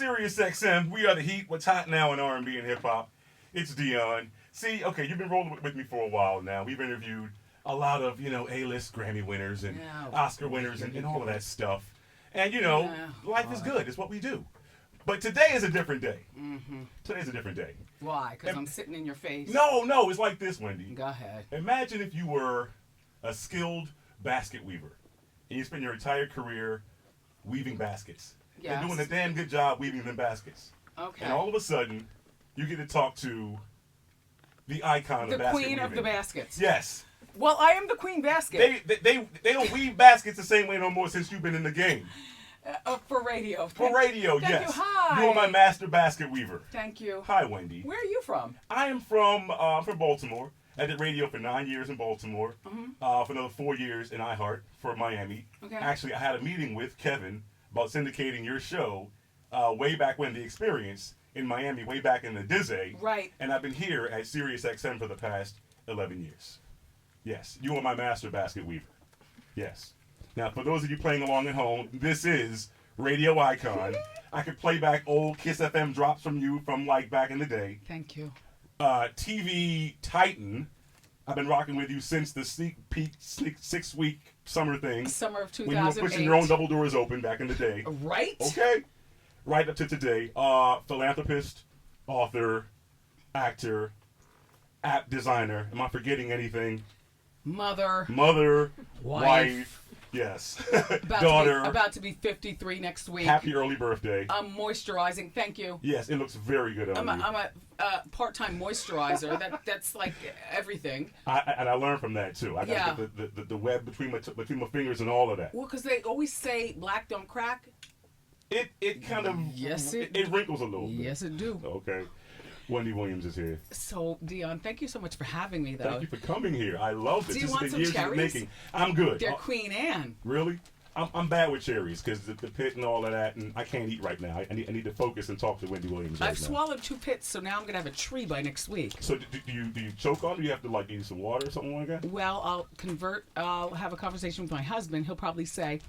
Sirius XM, we are the heat. What's hot now in R&B and hip hop? It's Dion. See, okay, you've been rolling with me for a while now. We've interviewed a lot of, A-list Grammy winners and Oscar winners and all of that stuff. And, life is good. It's what we do. But today is a different day. Mm-hmm. Today's a different day. Why? Because I'm sitting in your face? No, it's like this, Wendy. Go ahead. Imagine if you were a skilled basket weaver and you spend your entire career weaving baskets. Yes. You're doing a damn good job weaving them baskets. Okay. And all of a sudden, you get to talk to the icon of basket weaving. The queen of the baskets. Yes. Well, I am the queen basket. They don't weave baskets the same way no more since you've been in the game. For radio. For radio, Thank yes. You. Hi. You are my master basket weaver. Thank you. Hi, Wendy. Where are you from? I am from Baltimore. I did radio for 9 years in Baltimore. Mm-hmm. For another 4 years in iHeart for Miami. Okay. Actually, I had a meeting with Kevin about syndicating your show way back when the Experience in Miami, way back in the Dizzy. Right. And I've been here at Sirius XM for the past 11 years. Yes, you are my master basket weaver. Yes. Now, for those of you playing along at home, this is Radio Icon. I could play back old Kiss FM drops from you from like back in the day. Thank you. TV Titan. I've been rocking with you since the sneak peek 6-week summer thing. Summer of 2008. When you were pushing your own double doors open back in the day. Right. Okay. Right up to today. Philanthropist, author, actor, app designer. Am I forgetting anything? Mother. Wife. Yes. Daughter. About to be 53 next week. Happy early birthday. I'm moisturizing. Thank you. Yes, it looks very good on you. I'm a part-time moisturizer. That's like everything. I learned from that too. I got the web between my fingers and all of that. Well, because they always say black don't crack. It kind of it wrinkles a little bit. Yes, it do. Okay. Wendy Williams is here. So, Dion, thank you so much for having me, though. Thank you for coming here. I love this. Do you this want is the some years cherries? You're making. I'm good. They're Queen Anne. Really? I'm bad with cherries because the pit and all of that, and I can't eat right now. I need to focus and talk to Wendy Williams. I've swallowed 2 pits, so now I'm gonna have a tree by next week. So do you choke on it? Do you have to eat some water or something like that? Well, I'll have a conversation with my husband. He'll probably say,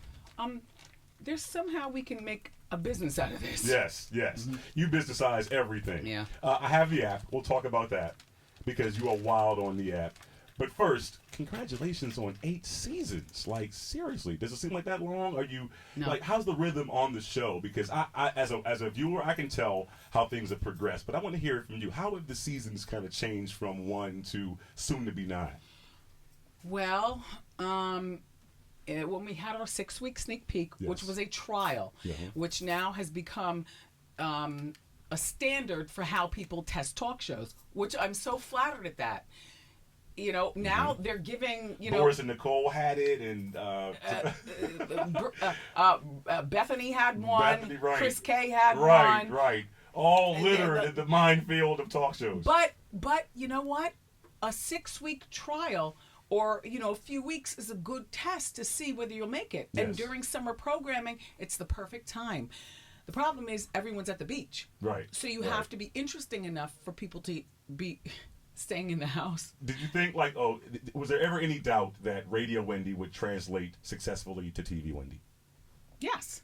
there's somehow we can make a business out of this. Yes. Mm-hmm. You businessize everything. Yeah. I have the app. We'll talk about that because you are wild on the app. But first, congratulations on 8 seasons. Like, seriously, does it seem like that long? Are you how's the rhythm on the show? Because I as a viewer, I can tell how things have progressed. But I want to hear it from you. How have the seasons kind of changed from 1 to soon to be 9? Well, when we had our 6-week sneak peek, which was a trial, which now has become a standard for how people test talk shows, which I'm so flattered at that. Now they're giving, Boris and Nicole had it, and Bethany had one. Bethany, right. Chris K had one. Right. All littered in the minefield of talk shows. But you know what? A 6-week trial or, a few weeks is a good test to see whether you'll make it. Yes. And during summer programming, it's the perfect time. The problem is everyone's at the beach. Right. So you have to be interesting enough for people to be staying in the house. Did you think, was there ever any doubt that Radio Wendy would translate successfully to TV Wendy? Yes.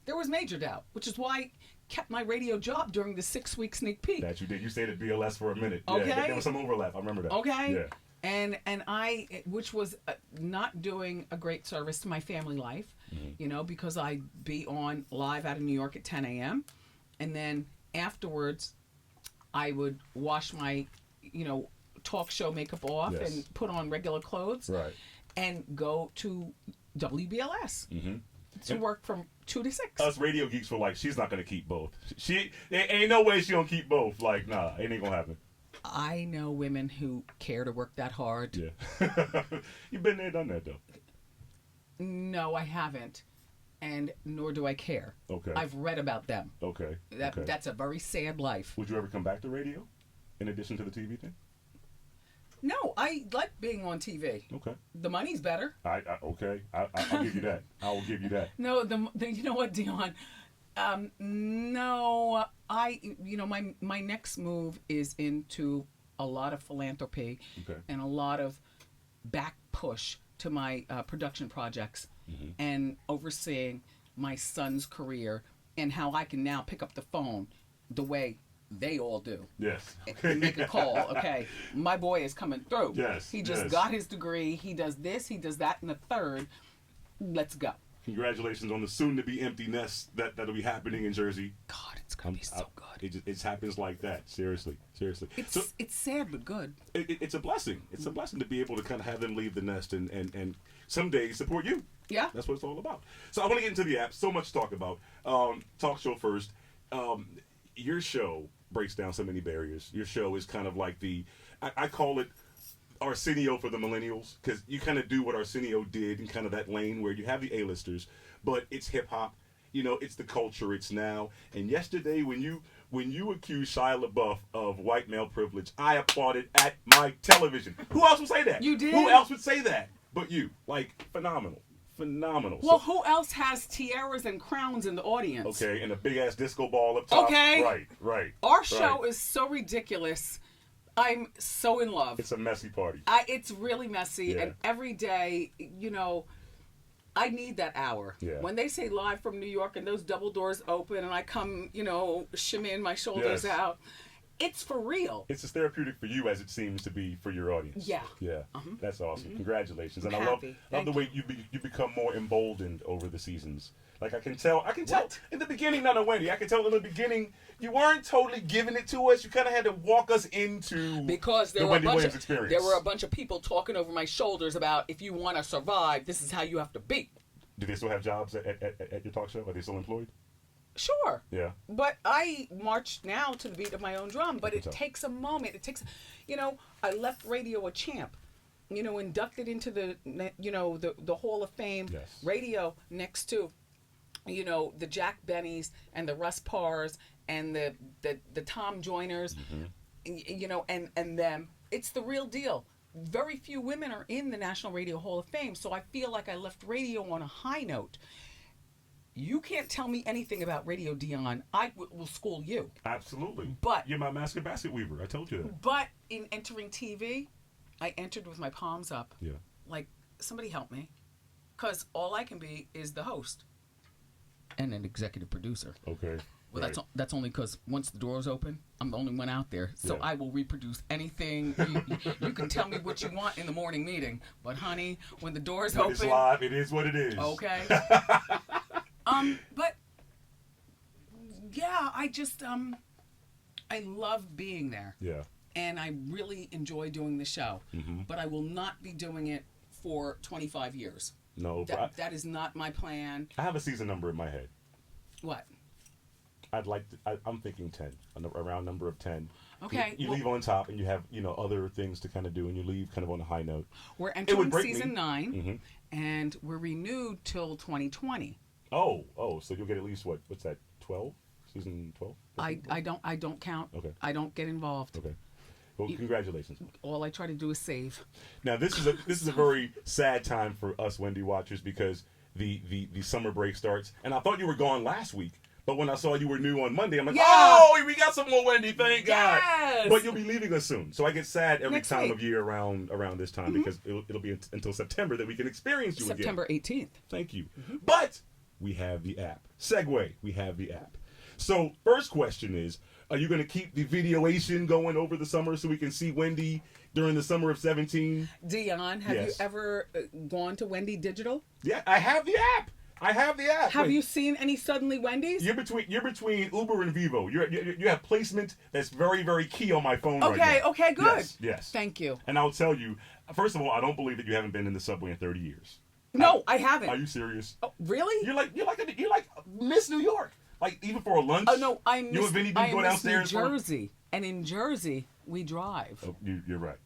There was major doubt, which is why I kept my radio job during the 6-week sneak peek. That you did. You stayed at BLS for a minute. Okay. Yeah, there was some overlap. I remember that. Okay. Yeah. And I, which was not doing a great service to my family life, because I'd be on live out of New York at 10 a.m. And then afterwards, I would wash my, talk show makeup off and put on regular clothes and go to WBLS to work from 2 to 6. Us radio geeks were like, she's not going to keep both. There ain't no way she going to keep both. Like, nah, it ain't going to happen. I know women who care to work that hard. Yeah. You've been there, done that, though. No, I haven't. And nor do I care. Okay. I've read about them. Okay. That's a very sad life. Would you ever come back to radio in addition to the TV thing? No, I like being on TV. Okay. The money's better. Okay. I'll give you that. I will give you that. No, you know what, Dion? No, my next move is into a lot of philanthropy and a lot of back push to my production projects and overseeing my son's career and how I can now pick up the phone the way they all do. Yes. And make a call. Okay, my boy is coming through. Yes. He just got his degree. He does this. He does that, and the third. Let's go. Congratulations on the soon-to-be empty nest that'll be happening in Jersey. God, it's gonna be so good. It happens like that. Seriously. It's sad but good. It's a blessing. It's a blessing to be able to kind of have them leave the nest and someday support you. Yeah. That's what it's all about. So I want to get into the app. So much to talk about. Talk show first. Your show breaks down so many barriers. Your show is kind of like I call it Arsenio for the millennials, because you kind of do what Arsenio did in kind of that lane where you have the A-listers, but it's hip-hop. It's the culture. It's now. And yesterday when you accused Shia LaBeouf of white male privilege, I applauded at my television. Who else would say that? You did? Who else would say that but you? Like, phenomenal. Well, who else has tiaras and crowns in the audience? Okay, and a big-ass disco ball up top. Okay. Right. Our show is so ridiculous. I'm so in love. It's a messy party. It's really messy, Yeah. and every day, I need that hour. Yeah. When they say live from New York and those double doors open and I come, shimmying my shoulders out, it's for real. It's as therapeutic for you as it seems to be for your audience. Yeah. That's awesome. Congratulations. I'm and happy. I love the way you become more emboldened over the seasons. Like I can tell in the beginning, Wendy, I can tell in the beginning you weren't totally giving it to us. You kind of had to walk us into because the Wendy Williams experience. There were a bunch of people talking over my shoulders about if you want to survive, this is how you have to be. Do they still have jobs at your talk show? Are they still employed? Sure. Yeah. But I march now to the beat of my own drum. But it takes a moment. It takes, I left radio a champ. Inducted into the Hall of Fame. Yes. Radio next to, the Jack Bennies and the Russ Parrs and the Tom Joyners, and them. It's the real deal. Very few women are in the National Radio Hall of Fame, so I feel like I left radio on a high note. You can't tell me anything about Radio Dion. I will school you. Absolutely. But you're my master basket weaver. I told you that. But in entering TV, I entered with my palms up. Yeah. Like, somebody help me. Because all I can be is the host. And an executive producer. Okay. Well, right. that's only because once the doors open, I'm the only one out there. So I will reproduce anything. You can tell me what you want in the morning meeting. But, honey, when the doors open... It's live. It is what it is. Okay. But yeah, I just I love being there. Yeah. And I really enjoy doing the show. Mm-hmm. But I will not be doing it for 25 years. No, that is not my plan. I have a season number in my head. What? I'm thinking 10, around number of 10. Okay. You leave on top, and you have other things to kind of do, and you leave kind of on a high note. We're entering season 9, and we're renewed till 2020. Oh, so you'll get at least what's that? 12? Season 12? I don't count. Okay. I don't get involved. Okay. Well, congratulations. All I try to do is save. Now this is a very sad time for us Wendy watchers because the summer break starts, and I thought you were gone last week. But when I saw you were new on Monday, I'm like, oh, we got some more Wendy, thank God. But you'll be leaving us soon. So I get sad every Next time week. of year around this time because it'll be until September that we can experience you September again. 18th. Thank you. But we have the app. Segue, we have the app. So first question is, are you going to keep the videoation going over the summer so we can see Wendy during the summer of 17? Dion, have you ever gone to Wendy Digital? Yeah, I have the app. Have you seen any Suddenly Wendy's? You're between Uber and Vivo. You have placement that's very, very key on my phone right now. Okay, good. Yes. Thank you. And I'll tell you, first of all, I don't believe that you haven't been in the subway in 30 years. No, I haven't. Are you serious? Oh, really? You're like Miss New York. Like even for a lunch. Oh no, I miss New Jersey, and in Jersey we drive. Oh, you're right.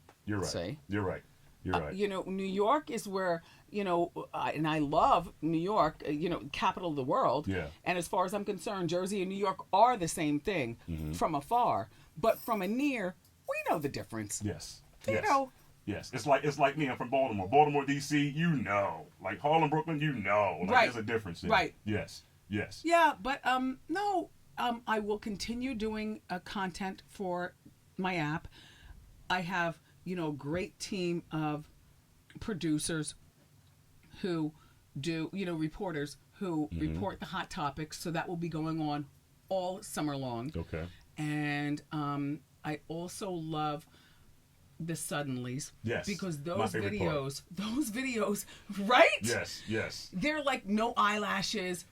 See? You're right. New York is where and I love New York. Capital of the world. Yeah. And as far as I'm concerned, Jersey and New York are the same thing from afar, but from a near, we know the difference. Yes. You know. Yes, it's like me. I'm from Baltimore, DC. Like Harlem, Brooklyn. Right. There's a difference there. Right. Yes. Yeah, but no. I will continue doing content for my app. I have a great team of producers who do reporters who report the hot topics. So that will be going on all summer long. Okay. And I also love the Suddenlies. Yes. Because My favorite part. those videos, right? Yes, yes. They're like no eyelashes.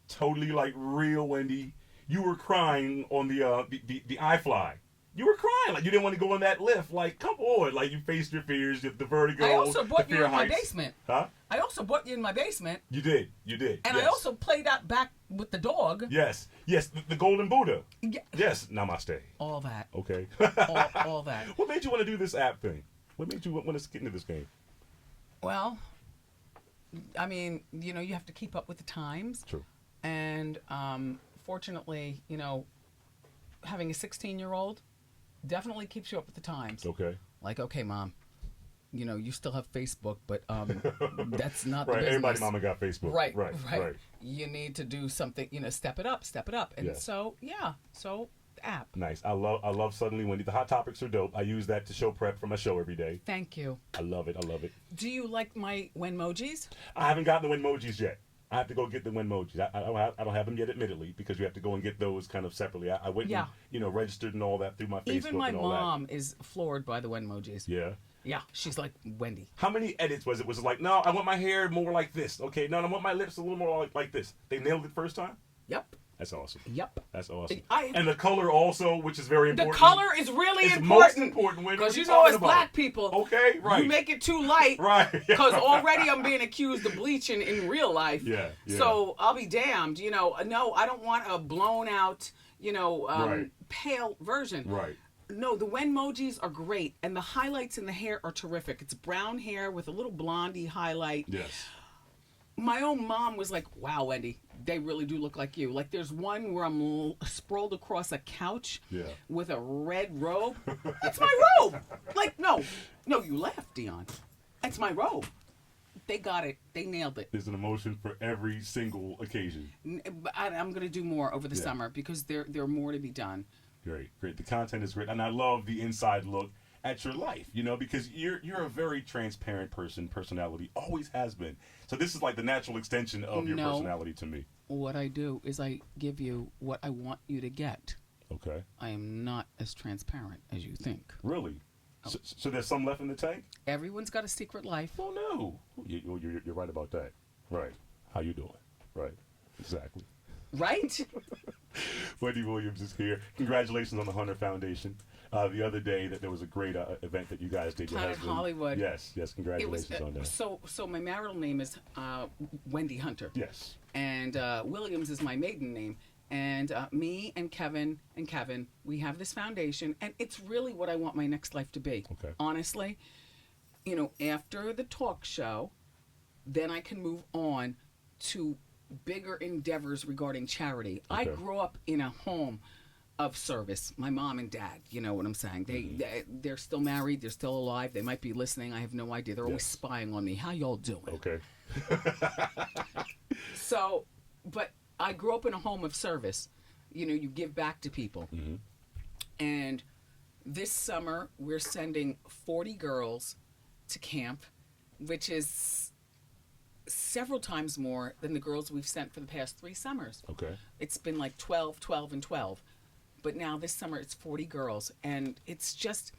Totally like real, Wendy. You were crying on the iFly. You were crying like you didn't want to go on that lift. Like, come on, like you faced your fears, the vertigo. I also brought the you in my heights. basement. Huh? I also brought you in my basement. You did. And yes. I also played out back with the dog. Yes, the Golden Buddha. Yeah. Yes, namaste. All that. Okay. all that. What made you want to do this app thing? What made you want to get into this game? Well, I mean, you have to keep up with the times. True. And fortunately, having a 16-year-old definitely keeps you up with the times. Okay. Like, okay, Mom, you still have Facebook, but that's not right. the business. Everybody, mama got Facebook. Right. Right. You need to do something. Step it up. And Yes. so app. Nice. I love Suddenly Wendy. The hot topics are dope. I use that to show prep for my show every day. Thank you. I love it. Do you like my Wenmojis? I haven't gotten the Wenmojis yet. I have to go get the Wenmojis. I don't have them yet, admittedly, because you have to go and get those kind of separately. I went and registered and all that through my Facebook. Even my and all mom is floored by the Wenmojis. Yeah. Yeah, she's like Wendy. How many edits was it? Was it like, no, I want my hair more like this. Okay, no, I want my lips a little more like this. They nailed it first time? Yep. That's awesome. Yep. That's awesome. I- And the color also, which is very The important. color is really it's important. most important. Because as black people, okay, right. you make it too light. Right. Because already I'm being accused of bleaching in real life. Yeah. So I'll be damned. No, I don't want a blown out, Right. pale version. Right. No, the Wenmojis are great. And the highlights in the hair are terrific. It's brown hair with a little blondie highlight. Yes. My own mom was like, wow, Wendy, they really do look like you. Like there's one where I'm sprawled across a couch with a red robe. It's my robe. Like, no, you laughed, Dion. It's my robe. They got it. They nailed it. There's an emotion for every single occasion. I'm going to do more over the summer because there are more to be done. Great. The content is great. And I love the inside look at your life, because you're a very transparent personality, always has been. So this is like the natural extension of your personality to me. What I do is I give you what I want you to get. Okay. I am not as transparent as you think. Really? Oh. So there's some left in the tank? Everyone's got a secret life. Oh, no. You're right about that. Right. How you doing? Right. Exactly. Right? Wendy Williams is here. Congratulations on the Hunter Foundation. The other day that there was a great event that you guys did. Planet Hollywood. Yes. Congratulations on that. So my marital name is Wendy Hunter. Yes. And Williams is my maiden name. And me and Kevin, we have this foundation, and it's really what I want my next life to be. Okay. Honestly, after the talk show, then I can move on to bigger endeavors regarding charity. Okay. I grew up in a home of service. My mom and dad, you know what I'm saying? They're still married. They're still alive. They might be listening. I have no idea. They're always spying on me. How y'all doing? Okay. So, but I grew up in a home of service. You give back to people. Mm-hmm. And this summer, we're sending 40 girls to camp, which is several times more than the girls we've sent for the past 3 summers. Okay. It's been like 12, 12, and 12. But now this summer it's 40 girls. And it's just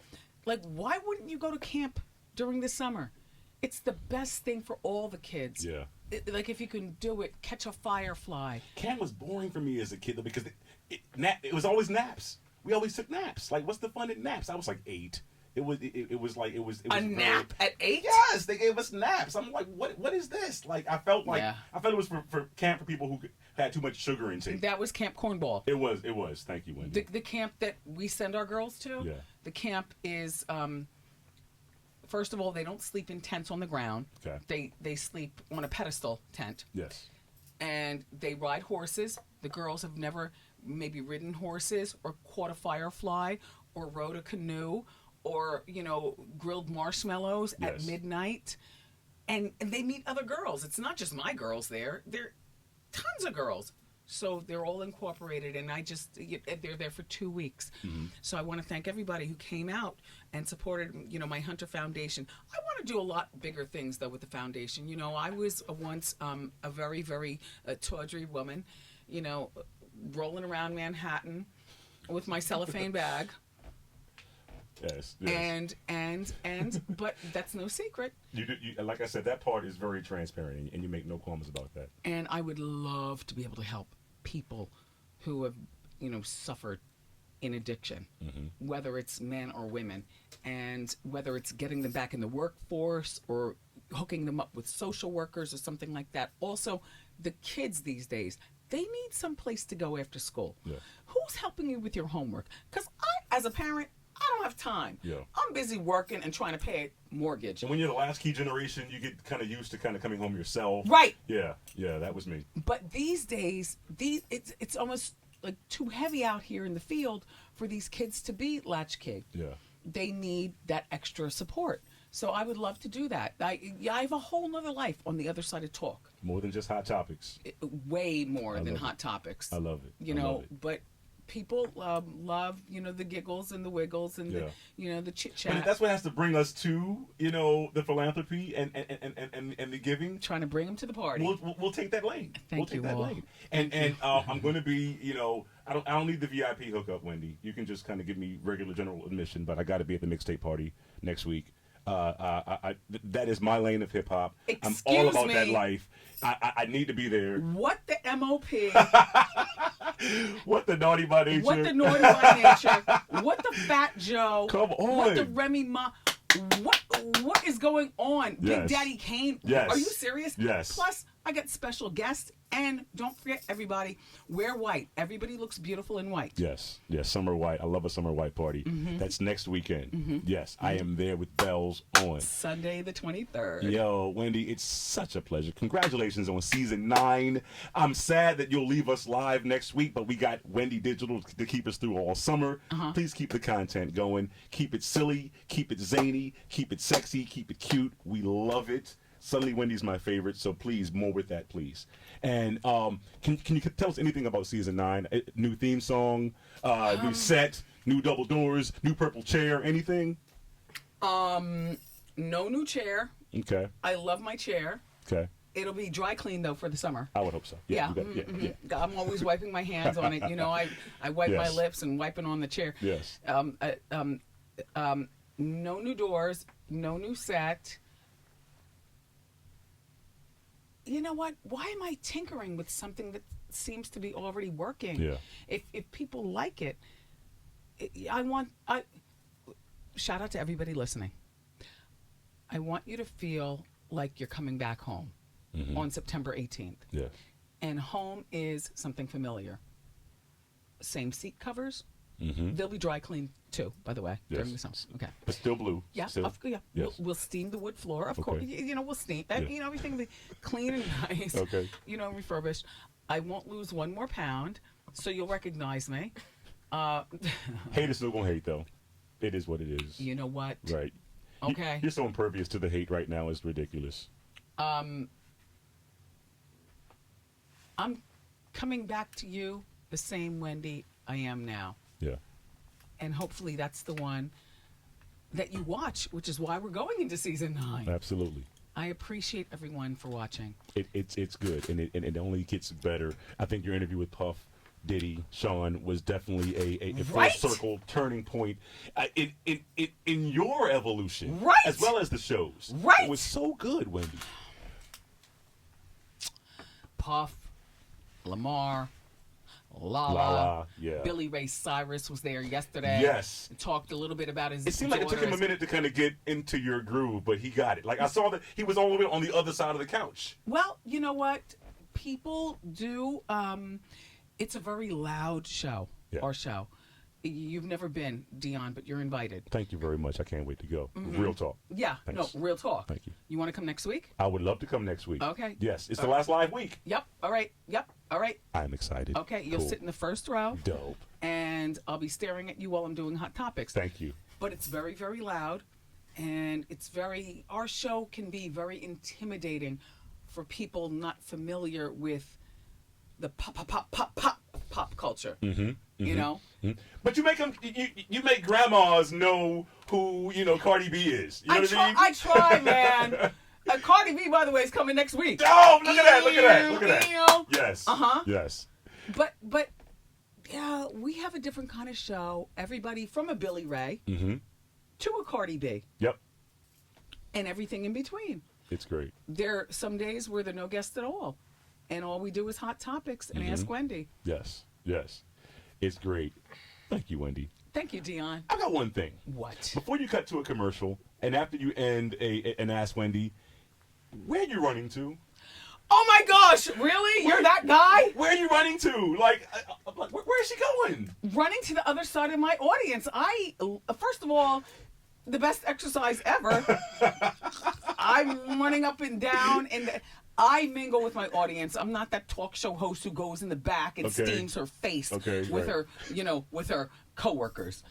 like, why wouldn't you go to camp during the summer? It's the best thing for all the kids. Yeah. Like if you can do it, catch a firefly. Camp was boring for me as a kid though because it was always naps. We always took naps. Like, what's the fun in naps? I was like 8. It was a nap at 8. Yes, they gave us naps. I'm like, what is this? Like, I felt it was for camp for people who had too much sugar intake. That was Camp Cornball. It was. Thank you, Wendy. The camp that we send our girls to. Yeah. The camp is first of all, they don't sleep in tents on the ground. Okay. They sleep on a pedestal tent. Yes. And they ride horses. The girls have never maybe ridden horses or caught a firefly or rode a canoe or, grilled marshmallows at midnight. And they meet other girls. It's not just my girls there. There are tons of girls. So they're all incorporated, and they're there for 2 weeks. So I want to thank everybody who came out and supported, my Hunter Foundation. I want to do a lot bigger things, though, with the foundation. I was once a very, very tawdry woman, rolling around Manhattan with my cellophane bag. Yes. But that's no secret. You like I said, that part is very transparent, and you make no qualms about that. And I would love to be able to help people who have, suffered in addiction, whether it's men or women, and whether it's getting them back in the workforce or hooking them up with social workers or something like that. Also, the kids these days, they need some place to go after school. Yeah. Who's helping you with your homework? Because I, as a parent, I don't have time. Yeah. I'm busy working and trying to pay a mortgage. And when you're the last key generation, you get kind of used to kind of coming home yourself. Right. Yeah, that was me. But these days, it's almost like too heavy out here in the field for these kids to be latchkey. Yeah. They need that extra support. So I would love to do that. I have a whole nother life on the other side of talk. More than just hot topics. Way more than hot topics. I love it. Love it. But people love, the giggles and the wiggles and the chit chat. But that's what has to bring us to, the philanthropy and the giving. Trying to bring them to the party. We'll take that lane. Thank you. And I'm going to be, I don't need the VIP hookup, Wendy. You can just kind of give me regular general admission, but I got to be at the mixtape party next week. That is my lane of hip hop. I'm all about that life. I need to be there. What the MOP? What the naughty by nature? What the naughty by nature? What the Fat Joe? Come on. What the Remy Ma? What is going on? Yes. Big Daddy Kane? Yes. Are you serious? Yes. Plus, I got special guests. And don't forget, everybody, wear white. Everybody looks beautiful in white. Yes, summer white. I love a summer white party. That's next weekend. Yes, I am there with bells on. Sunday the 23rd. Yo, Wendy, it's such a pleasure. Congratulations on season 9. I'm sad that you'll leave us live next week, but we got Wendy Digital to keep us through all summer. Please keep the content going. Keep it silly, keep it zany, keep it sexy, keep it cute. We love it. Suddenly Wendy's my favorite, so please, more with that, please. And can you tell us anything about season 9? New theme song, new set, new double doors, new purple chair, anything? No new chair. Okay. I love my chair. Okay. It'll be dry clean though for the summer. I would hope so. Yeah. I'm always wiping my hands on it. I wipe my lips and wiping on the chair. Yes. No new doors, no new set. You know what? Why am I tinkering with something that seems to be already working? Yeah. If people like it, shout out to everybody listening. I want you to feel like you're coming back home on September 18th. Yeah. And home is something familiar. Same seat covers. They'll be dry cleaned too, by the way, during the summer. Okay. But still blue. Yeah. Still? Yeah. Yes. We'll steam the wood floor, of course. We'll steam that. Everything will be clean and nice. Okay. Refurbished. I won't lose 1 more pound, so you'll recognize me. Haters still gonna hate though. It is what it is. You know what? Right. Okay. You're so impervious to the hate right now. It's ridiculous. I'm coming back to you the same Wendy I am now. Yeah. And hopefully that's the one that you watch, which is why we're going into season 9. Absolutely. I appreciate everyone for watching. It's good, and it only gets better. I think your interview with Puff, Diddy, Sean was definitely a full circle turning point in your evolution, right? As well as the shows. Right. It was so good, Wendy. Puff, Lamar, Lala, yeah. Billy Ray Cyrus was there yesterday. Yes. Talked a little bit about his It seemed like it took him a minute to kind of get into your groove, but he got it. Like, I saw that he was all the way on the other side of the couch. Well, you know what? People do, it's a very loud show, our show. You've never been, Dion, but you're invited. Thank you very much. I can't wait to go. Real talk. Yeah, Thanks. no, real talk. Thank you. You want to come next week? I would love to come next week. Okay. Yes, it's the last live week. Yep, all right. Yep, all right. I'm excited. Okay, you'll sit in the first row. Dope. And I'll be staring at you while I'm doing Hot Topics. Thank you. But it's very, very loud. And our show can be very intimidating for people not familiar with the pop culture. Mm-hmm. You know. Mm-hmm. But you make them. You make grandmas know who Cardi B is. You know what I mean? I try, man. Cardi B, by the way, is coming next week. Oh, look at that! Look at that! Yes. Yes. But yeah, we have a different kind of show. Everybody from a Billy Ray to a Cardi B. Yep. And everything in between. It's great. There are some days where there are no guests at all, and all we do is hot topics and ask Wendy. Yes. Yes. It's great. Thank you, Wendy. Thank you, Dion. I got one thing. What? Before you cut to a commercial, and after you end an Ask Wendy, where are you running to? Oh my gosh! Really? You're that guy? Where are you running to? Like where is she going? Running to the other side of my audience. First of all, the best exercise ever. I'm running up and down, and I mingle with my audience. I'm not that talk show host who goes in the back and steams her face with her, with her coworkers.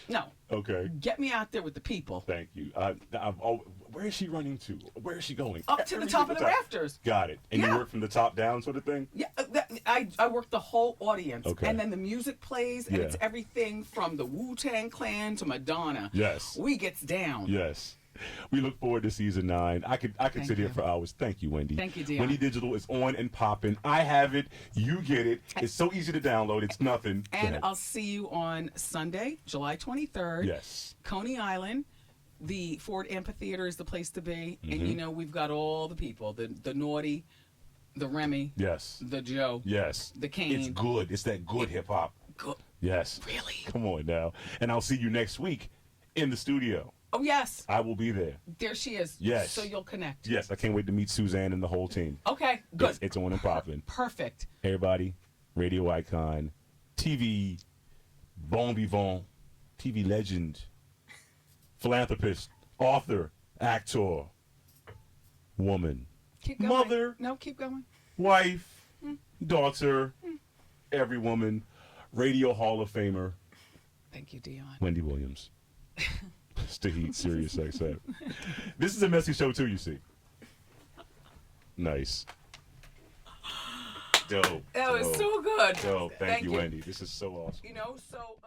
No. Okay. Get me out there with the people. Thank you. Where is she running to? Where is she going? Up to the top of the rafters. Got it. And you work from the top down sort of thing? Yeah. I work the whole audience. Okay. And then the music plays, and it's everything from the Wu-Tang Clan to Madonna. Yes. We gets down. Yes. We look forward to season 9. I could sit here for hours. Thank you, Wendy. Thank you, Dion. Wendy Digital is on and popping. I have it. You get it. It's so easy to download. It's nothing. And I'll see you on Sunday, July 23rd. Yes. Coney Island. The Ford Amphitheater is the place to be. And we've got all the people. The Naughty, the Remy. Yes. The Joe. Yes. The Kane. It's good. It's that good hip hop. Good. Yes. Really? Come on now. And I'll see you next week in the studio. Oh, yes. I will be there. There she is. Yes. So you'll connect. Yes. I can't wait to meet Suzanne and the whole team. Okay. Good. It's on and popping. Perfect. Everybody, radio icon, TV, bon vivant, TV legend, philanthropist, author, actor, woman, Keep going. mother, No, keep going. wife, daughter, every woman, radio Hall of Famer, Thank you, Dion. Wendy Williams. It's Heat, Sirius XM. This is a messy show too, you see. Nice. Dope. That was so good. Dope. Thank you, Wendy. This is so awesome. So